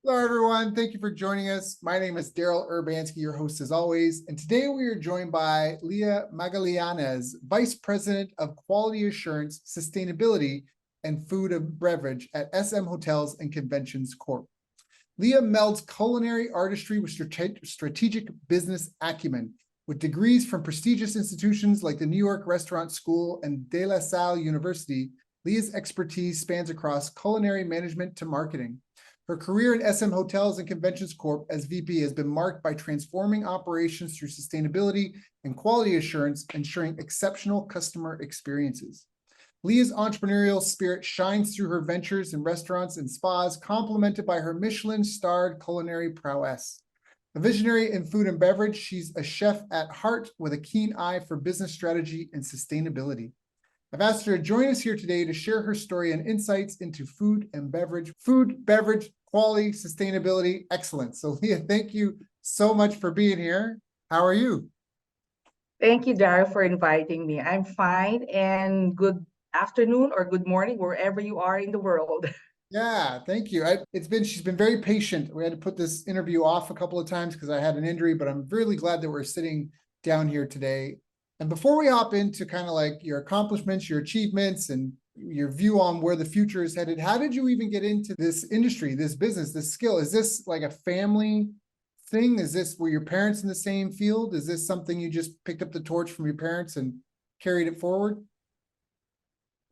Hello, everyone. Thank you for joining us. My name is Daryl Urbanski, your host as always. And today we are joined by Leah Magallanes, Vice President of Quality Assurance, Sustainability, and Food and Beverage at SM Hotels and Conventions Corp. Leah melds culinary artistry with strategic business acumen. With degrees from prestigious institutions like the New York Restaurant School and De La Salle University, Leah's expertise spans across culinary management to marketing. Her career at SM Hotels and Conventions Corp as VP has been marked by transforming operations through sustainability and quality assurance, ensuring exceptional customer experiences. Leah's entrepreneurial spirit shines through her ventures in restaurants and spas, complemented by her Michelin-starred culinary prowess. A visionary in food and beverage, she's a chef at heart with a keen eye for business strategy and sustainability. I've asked her to join us here today to share her story and insights into food, beverage, quality, sustainability, excellence. So Leah, thank you so much for being here. How are you? Thank you, Dara, for inviting me. I'm fine, and good afternoon or good morning, wherever you are in the world. Yeah, thank you. She's been very patient. We had to put this interview off a couple of times because I had an injury, but I'm really glad that we're sitting down here today. And before we hop into kind of like your accomplishments, your achievements, and your view on where the future is headed, how did you even get into this industry, this business, this skill? Is this like a family thing? Were your parents in the same field? Is this something you just picked up the torch from your parents and carried it forward?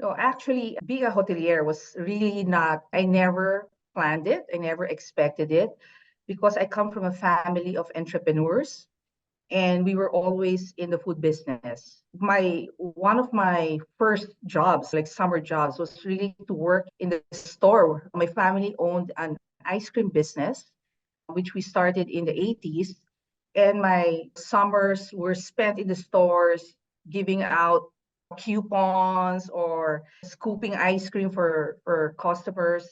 So actually, being a hotelier was really not, I never planned it. I never expected it because I come from a family of entrepreneurs and we were always in the food business. One of my first jobs, like summer jobs, was really to work in the store. My family owned an ice cream business, which we started in the 80s. And my summers were spent in the stores giving out coupons or scooping ice cream for customers.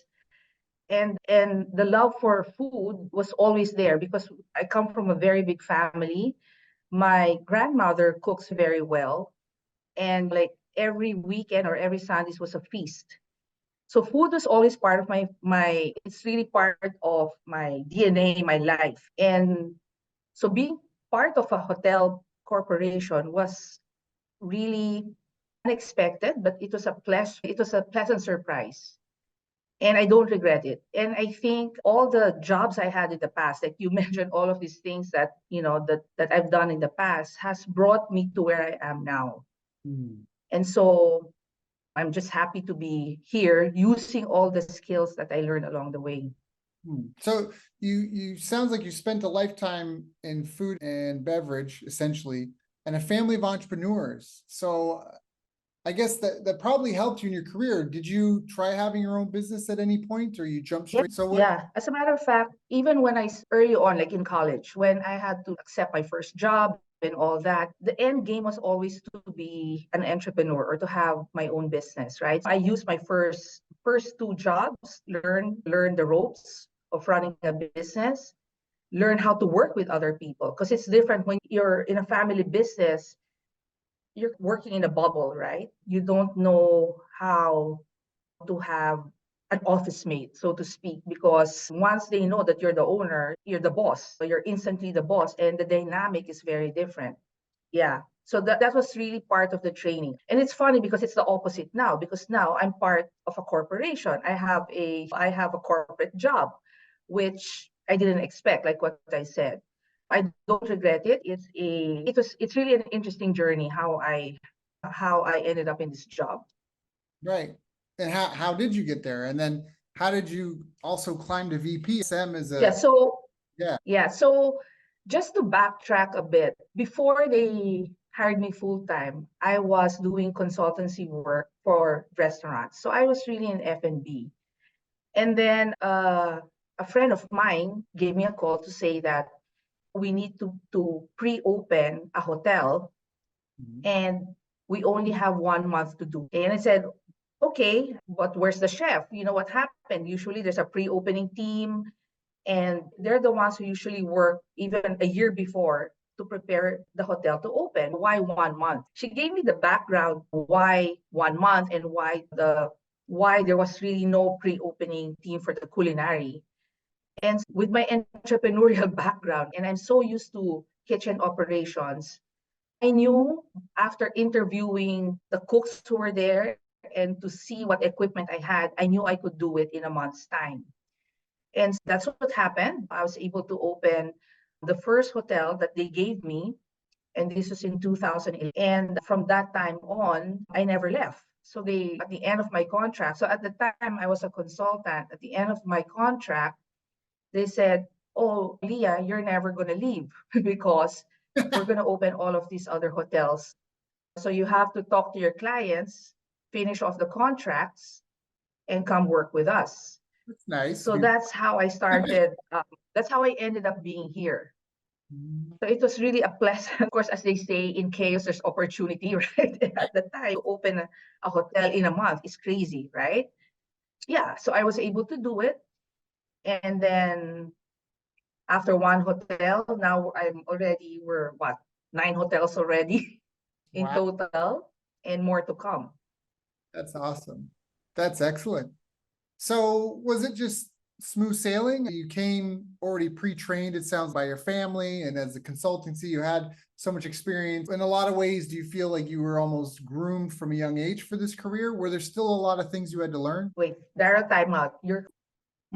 And the love for food was always there because I come from a very big family. My grandmother cooks very well, and like every weekend or every Sundays was a feast. So food was always part of my it's really part of my DNA, my life. And so being part of a hotel corporation was really unexpected, but it was a pleasant surprise. And I don't regret it. And I think all the jobs I had in the past, like you mentioned, all of these things that that I've done in the past has brought me to where I am now. Hmm. And so I'm just happy to be here using all the skills that I learned along the way. So you sounds like you spent a lifetime in food and beverage, essentially, and a family of entrepreneurs. So I guess that probably helped you in your career. Did you try having your own business at any point, or you jumped Yeah, straight? So what? yeah. As a matter of fact, even when early on, like in college, when I had to accept my first job and all that, the end game was always to be an entrepreneur or to have my own business, right? I used my first two jobs, learn the ropes of running a business, learn how to work with other people because it's different when you're in a family business. You're working in a bubble, right? You don't know how to have an office mate, so to speak, because once they know that you're the owner, you're the boss, so you're instantly the boss, and the dynamic is very different. Yeah. So that was really part of the training. And it's funny because it's the opposite now, because now I'm part of a corporation. I have a corporate job, which I didn't expect, like what I said. I don't regret it. It's really an interesting journey how I ended up in this job. Right. And how did you get there? And then how did you also climb to VP? SM is Yeah, a so yeah. Yeah, so just to backtrack a bit, before they hired me full time, I was doing consultancy work for restaurants. So I was really in F&B. And then a friend of mine gave me a call to say that we need to pre-open a hotel Mhm. and we only have 1 month to do. And I said, okay, but where's the chef? You know what happened? Usually there's a pre-opening team and they're the ones who usually work even a year before to prepare the hotel to open. Why 1 month? She gave me the background why 1 month and why there was really no pre-opening team for the culinary. And with my entrepreneurial background, and I'm so used to kitchen operations, I knew after interviewing the cooks who were there and to see what equipment I had, I knew I could do it in a month's time. And that's what happened. I was able to open the first hotel that they gave me, and this was in 2011. And from that time on, I never left. So they, at the end of my contract, so at the time I was a consultant, at the end of my contract, they said, "Oh, Leah, you're never going to leave because we're going to open all of these other hotels. So you have to talk to your clients, finish off the contracts, and come work with us." That's nice. So that's how I started. That's how I ended up being here. So it was really a pleasant, of course, as they say, in chaos, there's opportunity, right? At the time, to open a hotel in a month is crazy, right? Yeah, so I was able to do it. And then after one hotel, now we're what, 9 hotels already in Wow, total and more to come. that's awesome. That's excellent. So was it just smooth sailing? You came already pre-trained, it sounds, by your family, and as a consultancy, you had so much experience. In a lot of ways, do you feel like you were almost groomed from a young age for this career? Were there still a lot of things you had to learn? Wait, Dara, time out. You're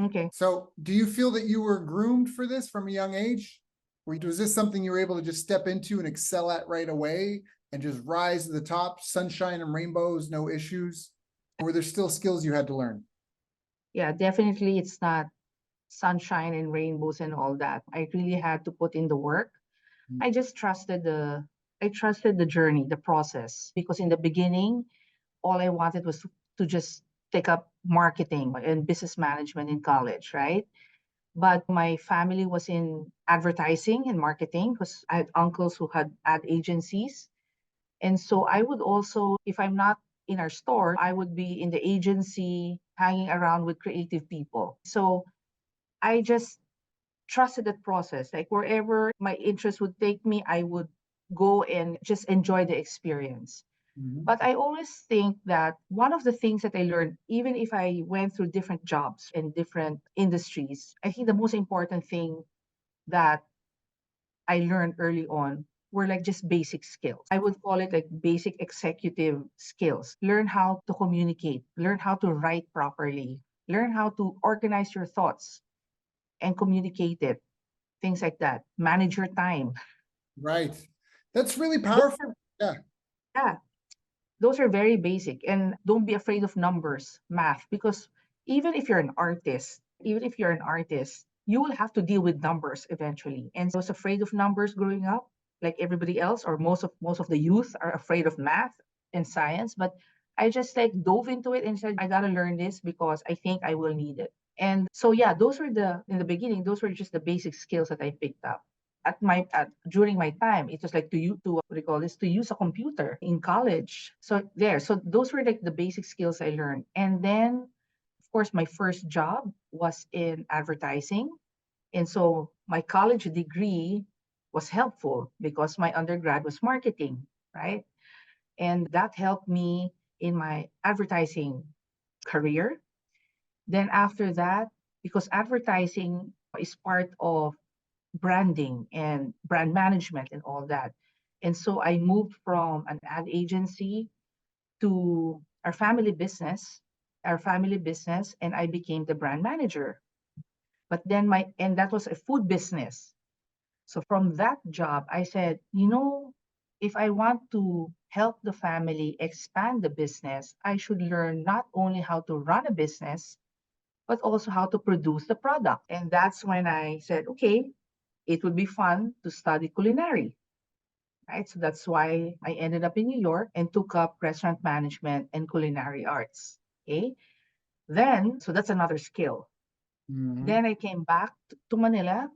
okay. So do you feel that you were groomed for this from a young age? Was this something you were able to just step into and excel at right away and just rise to the top, sunshine and rainbows, no issues? Or were there still skills you had to learn? Yeah, definitely it's not sunshine and rainbows and all that. I really had to put in the work. Mm. I trusted the journey, the process, because in the beginning, all I wanted was to just take up marketing and business management in college, right? But my family was in advertising and marketing because I had uncles who had ad agencies. And so I would also, if I'm not in our store, I would be in the agency hanging around with creative people. So I just trusted that process. Like wherever my interest would take me, I would go and just enjoy the experience. Mhm. But I always think that one of the things that I learned, even if I went through different jobs and different industries, I think the most important thing that I learned early on were like just basic skills. I would call it like basic executive skills. Learn how to communicate, learn how to write properly, learn how to organize your thoughts and communicate it, things like that. Manage your time. Right. That's really Those powerful. are, Yeah. yeah, those are very basic. And don't be afraid of numbers, math, because even if you're an artist, you will have to deal with numbers eventually. And I was afraid of numbers growing up, like everybody else, or most of the youth are afraid of math and science. But I just like dove into it and said, I gotta learn this because I think I will need it. And so yeah, those were in the beginning, those were just the basic skills that I picked up. During my time, it was like to what do you call this, to use a computer in college. So those were like the basic skills I learned. And then of course my first job was in advertising. And so my college degree was helpful because my undergrad was marketing, right? And that helped me in my advertising career. Then after that, because advertising is part of branding and brand management and all that. And so I moved from an ad agency to our family business, and I became the brand manager. But then and that was a food business. So from that job, I said, if I want to help the family expand the business, I should learn not only how to run a business, but also how to produce the product. And that's when I said, okay, it would be fun to study culinary, right? So that's why I ended up in New York and took up restaurant management and culinary arts. Okay. So that's another skill. Mhm. Then I came back to Manila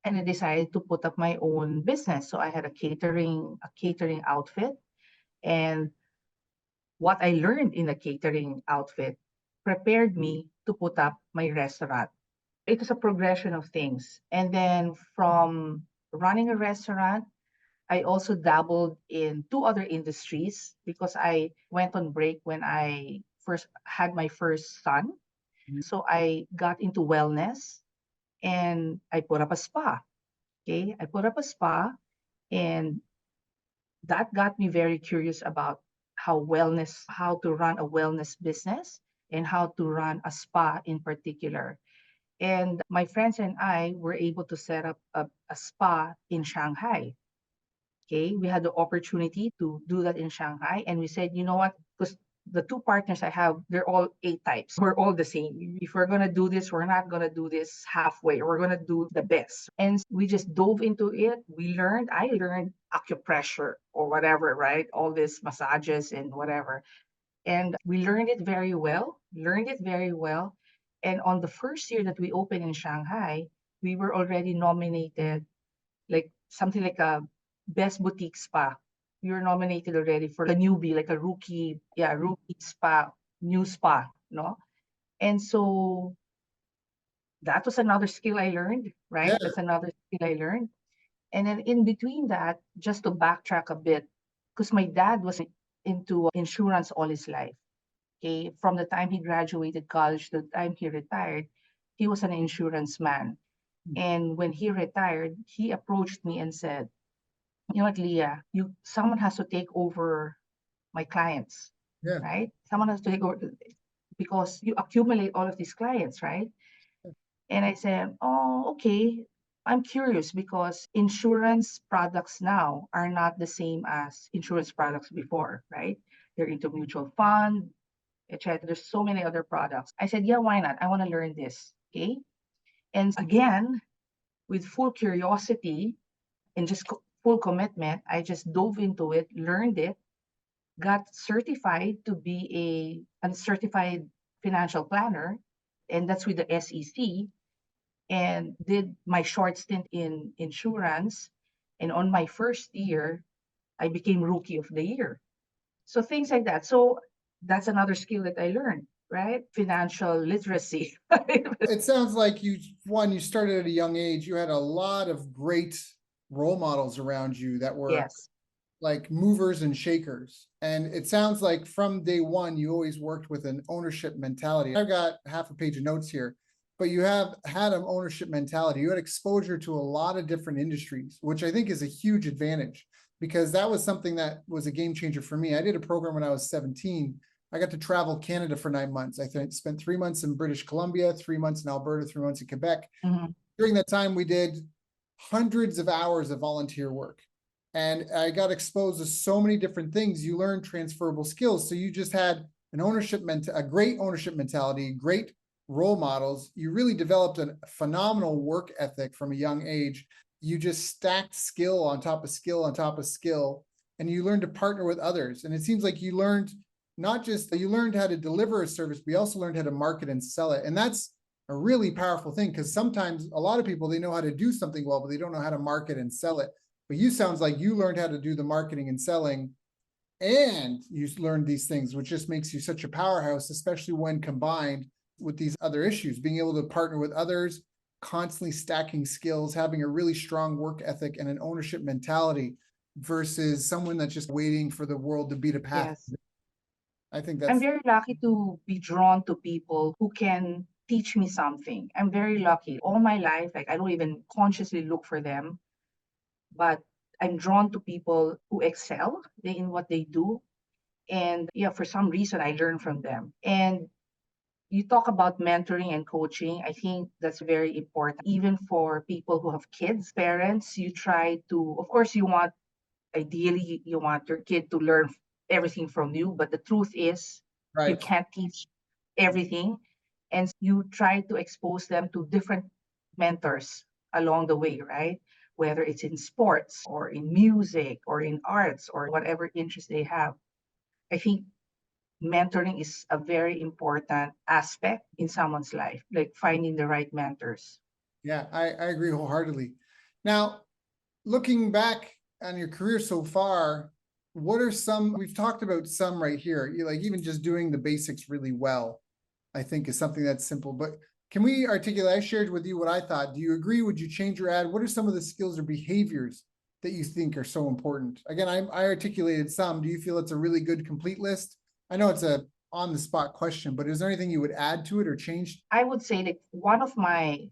and I decided to put up my own business. So I had a catering outfit. And what I learned in the catering outfit prepared me to put up my restaurant. It was a progression of things. And then from running a restaurant, I also dabbled in two other industries because I went on break when I first had my first son. Mhm. So I got into wellness. and I put up a spa. Okay, I put up a spa, and that got me very curious about how to run a wellness business and how to run a spa in particular. And my friends and I were able to set up a spa in Shanghai. Okay, we had the opportunity to do that in Shanghai, and we said, you know what? Because the two partners I have, they're all A types. We're all the same. If we're gonna do this, we're not gonna do this halfway. We're gonna do the best. And we just dove into it. I learned acupressure or whatever, right? All these massages and whatever. And we learned it very well. And on the first year that we opened in Shanghai, we were already nominated like something like a best boutique spa. We were nominated already for a newbie, like a rookie, yeah, rookie spa, new spa, no? And so that was another skill I learned, Yeah, right? That's another skill I learned. And then in between that, just to backtrack a bit, because my dad was into insurance all his life. Okay, from the time he graduated college to the time he retired, he was an insurance man. And when he retired, he approached me and said, you know what, Leah, someone has to take over my clients, yeah, right? Someone has to take over because you accumulate all of these clients, right? And I said, oh, okay. I'm curious because insurance products now are not the same as insurance products before, right? They're into mutual fund, etc. There's so many other products. I said, yeah, why not? I want to learn this. Okay. And again, with full curiosity and just full commitment, I just dove into it, learned it, got certified to be a certified financial planner, and that's with the SEC, and did my short stint in insurance. And on my first year, I became rookie of the year. So things like that. So that's another skill that I learned, right? Financial literacy. it sounds like you started at a young age. You had a lot of great role models around you that were Yes. like movers and shakers. And it sounds like from day one, you always worked with an ownership mentality. I've got half a page of notes here, but you have had an ownership mentality. You had exposure to a lot of different industries, which I think is a huge advantage because that was something that was a game changer for me. I did a program when I was 17. I got to travel Canada for 9 months. I spent 3 months in British Columbia, 3 months in Alberta, 3 months in Quebec. Mhm. During that time, we did hundreds of hours of volunteer work. And I got exposed to so many different things. You learn transferable skills. So you just had a great ownership mentality, great role models. You really developed a phenomenal work ethic from a young age. You just stacked skill on top of skill on top of skill, and you learned to partner with others. And it seems like you learned not just you learned how to deliver a service, but you also learned how to market and sell it. And that's a really powerful thing because sometimes a lot of people, they know how to do something well, but they don't know how to market and sell it. But you sounds like you learned how to do the marketing and selling, and you learned these things, which just makes you such a powerhouse, especially when combined with these other issues, being able to partner with others, constantly stacking skills, having a really strong work ethic and an ownership mentality versus someone that's just waiting for the world to beat a path. Yes. I think I'm that's, very lucky to be drawn to people who can teach me something. I'm very lucky. All my life, like I don't even consciously look for them, but I'm drawn to people who excel in what they do. And yeah, for some reason, I learn from them. And you talk about mentoring and coaching. I think that's very important, even for people who have kids, parents. You try to, of course, ideally, you want your kid to learn everything from you, but the truth is, you right. can't teach everything. And you try to expose them to different mentors along the way, right? Whether it's in sports or in music or in arts or whatever interest they have. I think mentoring is a very important aspect in someone's life, like finding the right mentors. Yeah, I agree wholeheartedly. Now, looking back on your career so far, what are some, we've talked about some right here, you like even just doing the basics really well, I think is something that's simple, but can we articulate, I shared with you what I thought. Do you agree? Would you change your ad? What are some of the skills or behaviors that you think are so important? Again, I articulated some. Do you feel it's a really good complete list? I know it's a on the spot question, but is there anything you would add to it or change? I would say that one of my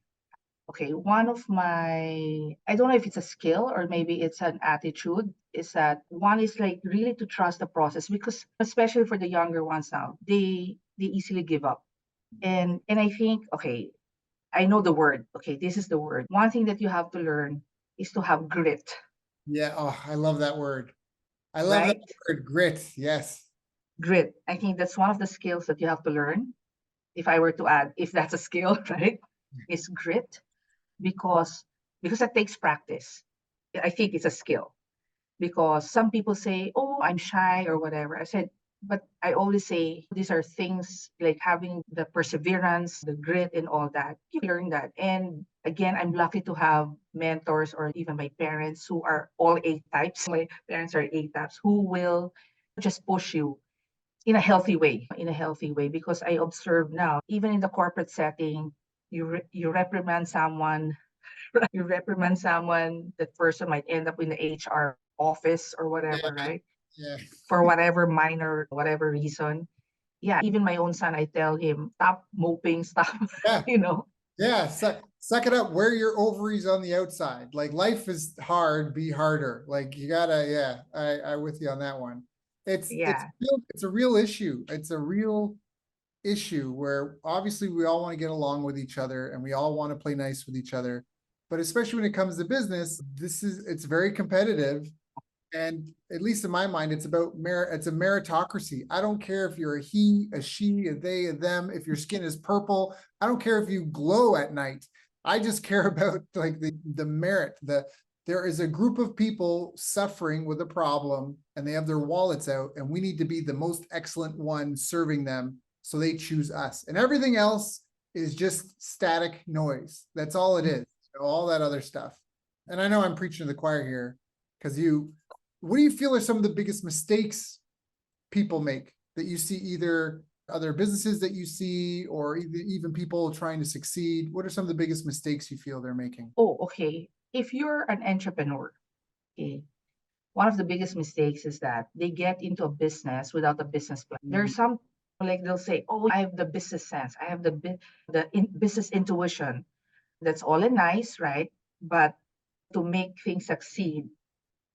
Okay, one of I don't know if it's a skill or maybe it's an attitude, is that one is like really to trust the process, because especially for the younger ones now, they easily give up. And I think, okay, I know the word. Okay, this is the word. One thing that you have to learn is to have grit, Yeah. Oh, I love that word. I love that right? word, grit. Yes. Grit. I think that's one of the skills that you have to learn. If I were to add, if that's a skill, right? Is grit, because it takes practice. I think it's a skill, because some people say, "Oh, I'm shy," or whatever. I said, but I always say these are things like having the perseverance, the grit, and all that. You learn that. And again, I'm lucky to have mentors or even my parents who are all A types. My parents are A types who will just push you in a healthy way, because I observe now, even in the corporate setting, you reprimand someone, you reprimand someone, that person might end up in the HR office or whatever, Yeah. right? Yeah. For whatever minor, whatever reason. Yeah, even my own son, I tell him, stop moping, stop, Yeah. you know. Yeah. Suck it up. Wear your ovaries on the outside. Like life is hard, be harder. Like you gotta, yeah, I with you on that one. Yeah, It's a real issue. It's a real issue where obviously we all want to get along with each other and we all want to play nice with each other. But especially when it comes to business, it's very competitive. And at least in my mind, it's about merit. It's a meritocracy. I don't care if you're a he, a she, a they, a them, if your skin is purple. I don't care if you glow at night. I just care about like the merit. There is a group of people suffering with a problem and they have their wallets out, and we need to be the most excellent one serving them. So they choose us. And everything else is just static noise. That's all it is. All that other stuff. And I know I'm preaching to the choir here because what do you feel are some of the biggest mistakes people make that you see, either other businesses that you see or even people trying to succeed? What are some of the biggest mistakes you feel they're making? oh, okay. If you're an entrepreneur, okay, one of the biggest mistakes is that they get into a business without a business plan. Mhm. There's some, like, they'll say, "Oh, I have the business sense. I have business intuition." That's all and nice, right? But to make things succeed,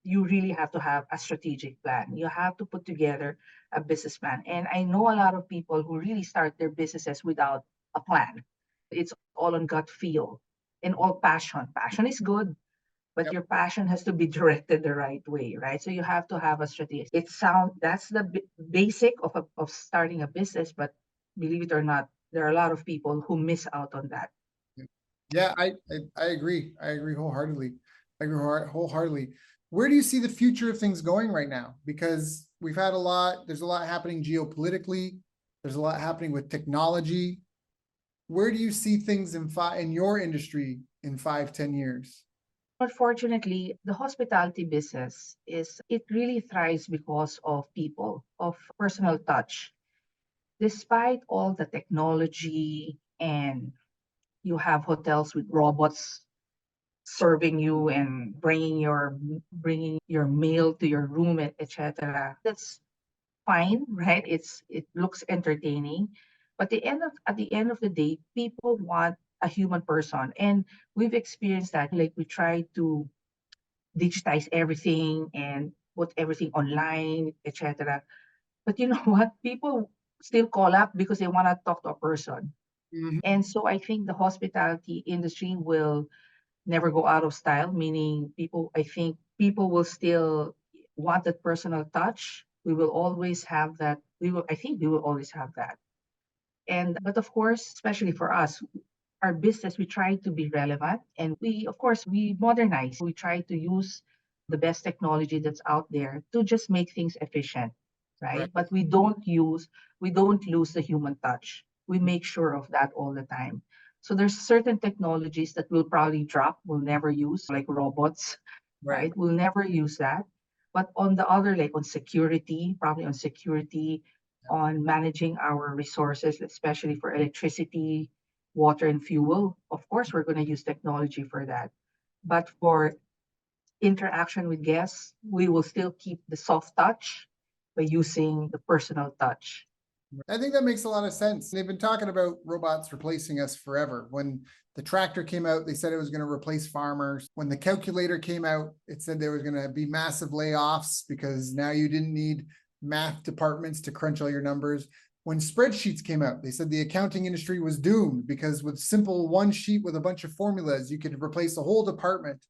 you really have to have a strategic plan. You have to put together a business plan. And I know a lot of people who really start their businesses without a plan. It's all on gut feel and all passion. Passion is good, but Yep. your passion has to be directed the right way, right? So you have to have a strategy. That's the basic of starting a business, but believe it or not, there are a lot of people who miss out on that. Yeah, I agree. I agree wholeheartedly. I agree wholeheartedly. Where do you see the future of things going right now? Because there's a lot happening geopolitically. There's a lot happening with technology. Where do you see things in your industry in 5, 10 years? Unfortunately, the hospitality business it really thrives because of people, of personal touch. Despite all the technology, and you have hotels with robots serving you and bringing your meal to your room, etc. That's fine, right? It looks entertaining, but at the end of the day, people want a human person, and we've experienced that. Like, we try to digitize everything and put everything online, etc. But you know what? People still call up because they want to talk to a person. Mhm. And so I think the hospitality industry will never go out of style, meaning I think people will still want that personal touch. We will always have that. I think we will always have that. But of course, especially for us, our business, we try to be relevant, and of course, we modernize. We try to use the best technology that's out there to just make things efficient, Right. right? But we don't lose the human touch. We make sure of that all the time. So there's certain technologies that we'll probably drop, we'll never use, like robots, Right. right? We'll never use that. But on the other, like on security, probably on security, on managing our resources, especially for electricity, water, and fuel. Of course, we're going to use technology for that. But for interaction with guests, we will still keep the soft touch by using the personal touch. I think that makes a lot of sense. They've been talking about robots replacing us forever. When the tractor came out, they said it was going to replace farmers. When the calculator came out, it said there was going to be massive layoffs because now you didn't need math departments to crunch all your numbers. When spreadsheets came out, they said the accounting industry was doomed because with simple one sheet with a bunch of formulas, you could replace a whole department.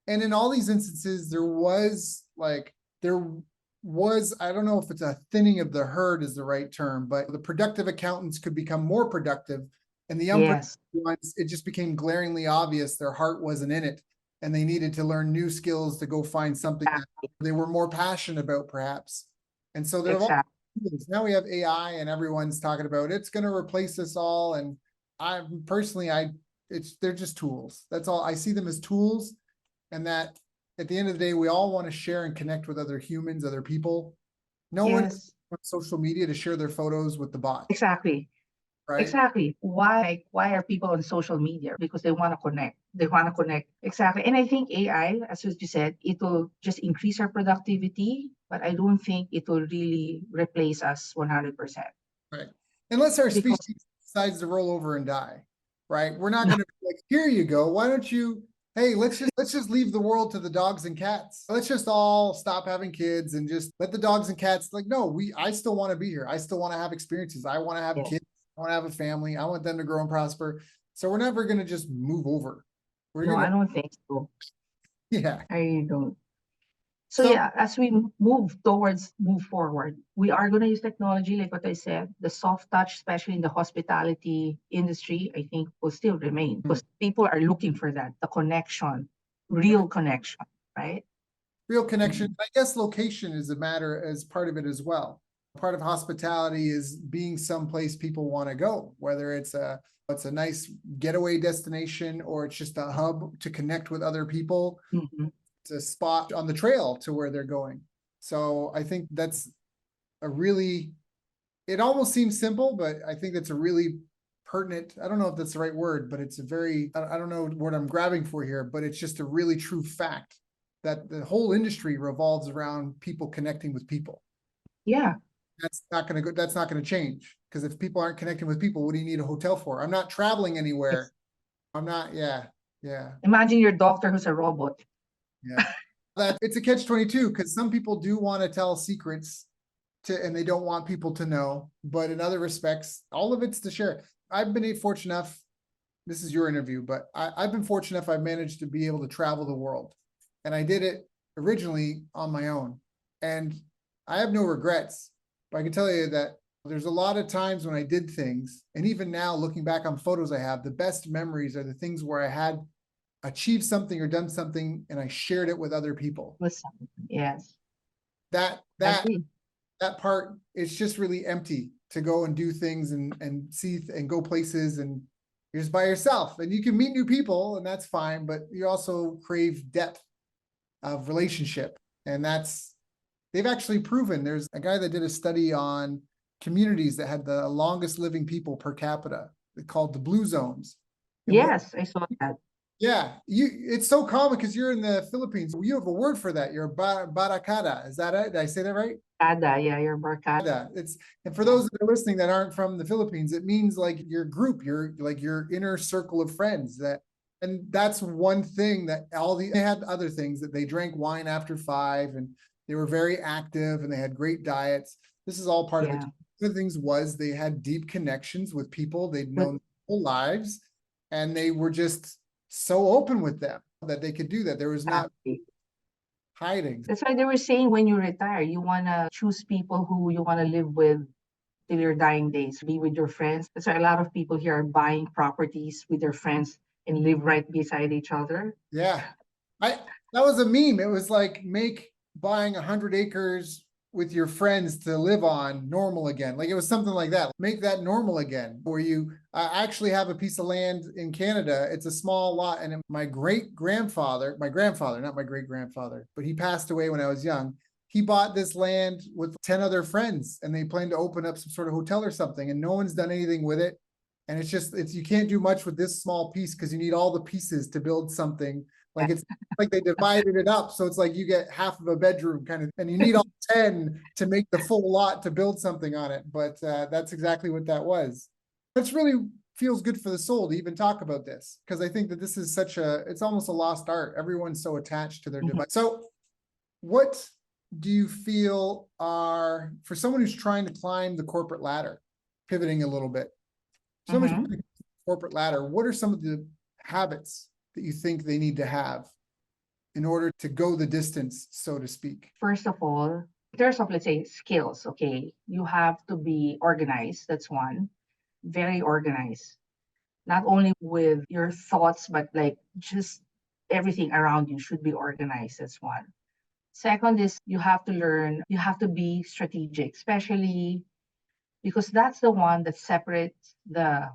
And in all these instances, there was, I don't know if it's a thinning of the herd is the right term, but the productive accountants could become more productive. And the unproductive Yes, ones, it just became glaringly obvious their heart wasn't in it. And they needed to learn new skills to go find something that exactly, they were more passionate about, perhaps. And so there have all exactly. now we have AI and everyone's talking about it's going to replace us all. And I personally, they're just tools. That's all. I see them as tools, and that at the end of the day, we all want to share and connect with other humans, other people. No one Yes, on social media to share their photos with the bot, exactly. right? Exactly. Why are people on social media? Because they want to connect. They want to connect. Exactly. And I think AI, as you said, it will just increase our productivity, but I don't think it will really replace us 100%. Right. Unless our species Because decides to roll over and die, right? We're not going to be like, here you go. Why don't you, hey, let's just leave the world to the dogs and cats. Let's just all stop having kids and just let the dogs and cats like, no, I still want to be here. I still want to have experiences. I want to have yeah, kids. I want to have a family. I want them to grow and prosper. So we're never going to just move over. We're no, going I to, don't think so. yeah. I don't. So So yeah, as we move forward, we are going to use technology, like what I said, the soft touch, especially in the hospitality industry, I think will still remain because people are looking for that, the connection, real connection, right? real connection. Mhm. I guess location is a matter as part of it as well. Part of hospitality is being someplace people want to go, whether it's a nice getaway destination or it's just a hub to connect with other people. Mhm. It's a spot on the trail to where they're going. So I think that's a really, it almost seems simple, but I think that's a really pertinent, I don't know if that's the right word, but it's a very, I don't know what I'm grabbing for here, but it's just a really true fact that the whole industry revolves around people connecting with people. Yeah. That's not going to change, because if people aren't connecting with people, what do you need a hotel for? I'm not traveling Yes. anywhere. I'm not, yeah, yeah, Imagine your doctor who's a robot. yeah. That it's a catch-22 because some people do want to tell secrets and they don't want people to know, but in other respects, all of it's to share. I've been fortunate enough, this is your interview, but I've been fortunate enough I've managed to be able to travel the world. And I did it originally on my own. And I have no regrets, but I can tell you that there's a lot of times when I did things, and even now looking back on photos I have, the best memories are the things where I had achieved something or done something and I shared it with other people. Listen, yes, That that agree. that part, it's just really empty to go and do things and see and go places, and you're just by yourself and you can meet new people and that's fine, but you also crave depth of relationship. And they've actually proven, there's a guy that did a study on communities that had the longest living people per capita, called the blue zones. And what, Yes, I saw that. yeah, it's so common because you're in the Philippines. You have a word for that. You're barakada. Is that it? Did I say that right? Ada, yeah, your barkada. It's, and for Yeah. those that are listening that aren't from the Philippines, it means like your group, your inner circle of friends. And that's one thing that they had other things, that they drank wine after 5 and they were very active and they had great diets. This is all part of it. Yeah. One of the things was they had deep connections with people they'd But known their whole lives, and they were just so open with them that they could do that. There was not exactly. hiding. That's why they were saying when you retire, you want to choose people who you want to live with till your dying days, be with your friends. That's why a lot of people here are buying properties with their friends and live right beside each other. Yeah. I That was a meme. It was like, make buying 100 acres with your friends to live on normal again. Like it was something like that. Make that normal again. Where you actually have a piece of land in Canada. It's a small lot, and my grandfather, not my great grandfather, but he passed away when I was young. He bought this land with 10 other friends, and they planned to open up some sort of hotel or something, and no one's done anything with it. And it's you can't do much with this small piece because you need all the pieces to build something. Like it's like they divided it up. So it's like you get half of a bedroom kind of, and you need all 10 to make the full lot to build something on it. But that's exactly what that was. That's really feels good for the soul to even talk about this, because I think that this is it's almost a lost art. Everyone's so attached to their device. So what do you feel are, for someone who's trying to climb the corporate ladder, pivoting a little bit, someone's trying to climb the corporate ladder, what are some of the habits that you think they need to have in order to go the distance, so to speak? First of all, in terms of, let's say, skills, okay, you have to be organized. That's one. Very organized. Not only with your thoughts, but like just everything around you should be organized. That's one. Second is you have to learn, you have to be strategic, especially because that's the one that separates the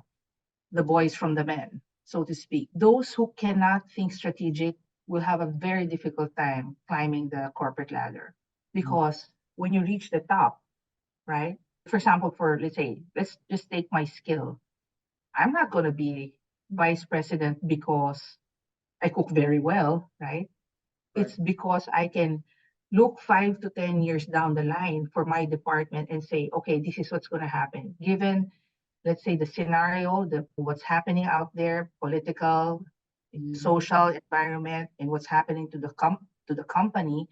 boys from the men, so to speak. Those who cannot think strategic will have a very difficult time climbing the corporate ladder, because when you reach the top, right? For example, let's say, let's just take my skill. I'm not going to be vice president because I cook very well, right? It's because I can look 5 to 10 years down the line for my department and say, okay, this is what's going to happen. Given, let's say, the scenario, what's happening out there, political, social environment, and what's happening to the company,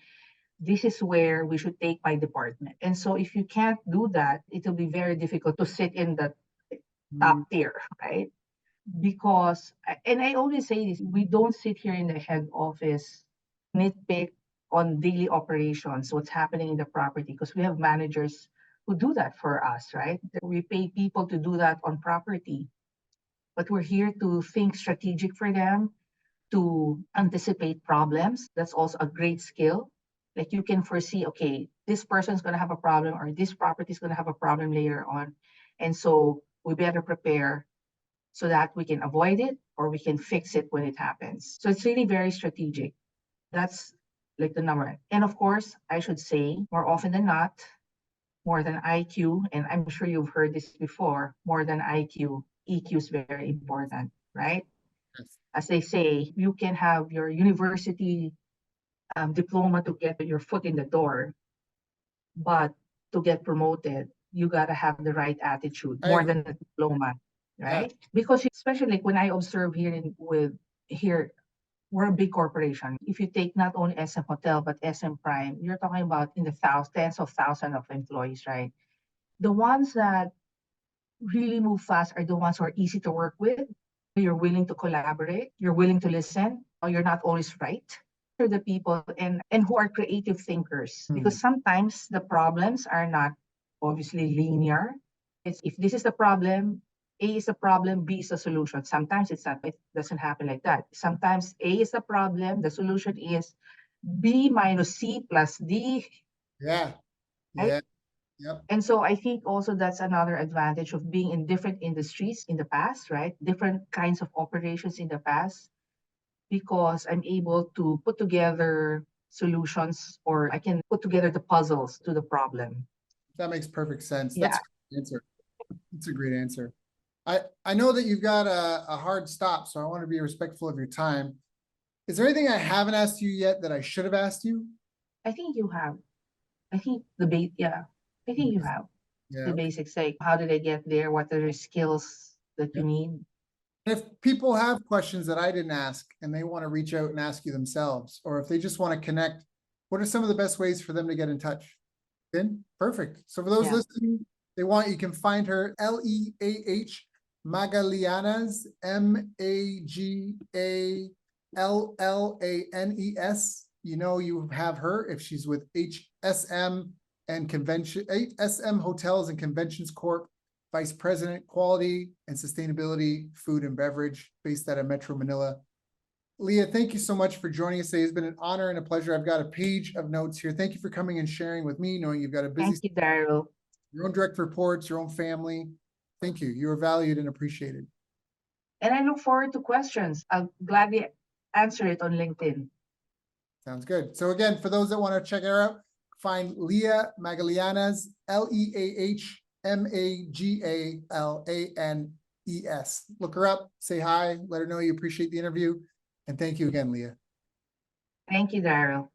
this is where we should take my department. And so if you can't do that, it will be very difficult to sit in the top tier, right? Because, and I always say this, we don't sit here in the head office, nitpick on daily operations, what's happening in the property, because we have managers who do that for us, right? We pay people to do that on property, but we're here to think strategic for them, to anticipate problems. That's also a great skill. Like you can foresee, okay, this person's going to have a problem, or this property is going to have a problem later on. And so we better prepare so that we can avoid it or we can fix it when it happens. So it's really very strategic. That's like the number. And of course, I should say, more often than not, more than IQ, and I'm sure you've heard this before, more than IQ, EQ is very important, right? Yes. As they say, you can have your university diploma to get your foot in the door, but to get promoted, you got to have the right attitude more than the diploma, right? Yeah. Because especially like when I observe here, we're a big corporation. If you take not only SM Hotel, but SM Prime, you're talking about in the tens of thousands of employees, right? The ones that really move fast are the ones who are easy to work with. You're willing to collaborate. You're willing to listen. You're not always right. They're the people and who are creative thinkers, because sometimes the problems are not obviously linear. It's if this is the problem, A is the problem, B is the solution. Sometimes it's not, it doesn't happen like that. Sometimes A is the problem, the solution is B minus C plus D. Yeah. Right? Yeah. Yep. And so I think also that's another advantage of being in different industries in the past, right? Different kinds of operations in the past, because I'm able to put together solutions, or I can put together the puzzles to the problem. That makes perfect sense. Yeah. That's a great answer. That's a great answer. I know that you've got a hard stop, so I want to be respectful of your time. Is there anything I haven't asked you yet that I should have asked you? I think you have. I think I think you have. Yeah. The basics, like how did I get there? What are the skills that you need? If people have questions that I didn't ask and they want to reach out and ask you themselves, or if they just want to connect, what are some of the best ways for them to get in touch? Good, perfect. So for those listening, you can find her Leah Magallanes, Magallanes. You know, you have her if she's with HSM Hotels and Conventions Corp, Vice President, Quality and Sustainability, Food and Beverage, based out of Metro Manila. Leah, thank you so much for joining us today. It's been an honor and a pleasure. I've got a page of notes here. Thank you for coming and sharing with me, knowing you've got a busy... Thank you, Daryl. Your own direct reports, your own family. Thank you. You are valued and appreciated. And I look forward to questions. I'll gladly answer it on LinkedIn. Sounds good. So again, for those that want to check her out, find Leah Magallanes, Leah Magallanes. Look her up, say hi, let her know you appreciate the interview. And thank you again, Leah. Thank you, Daryl.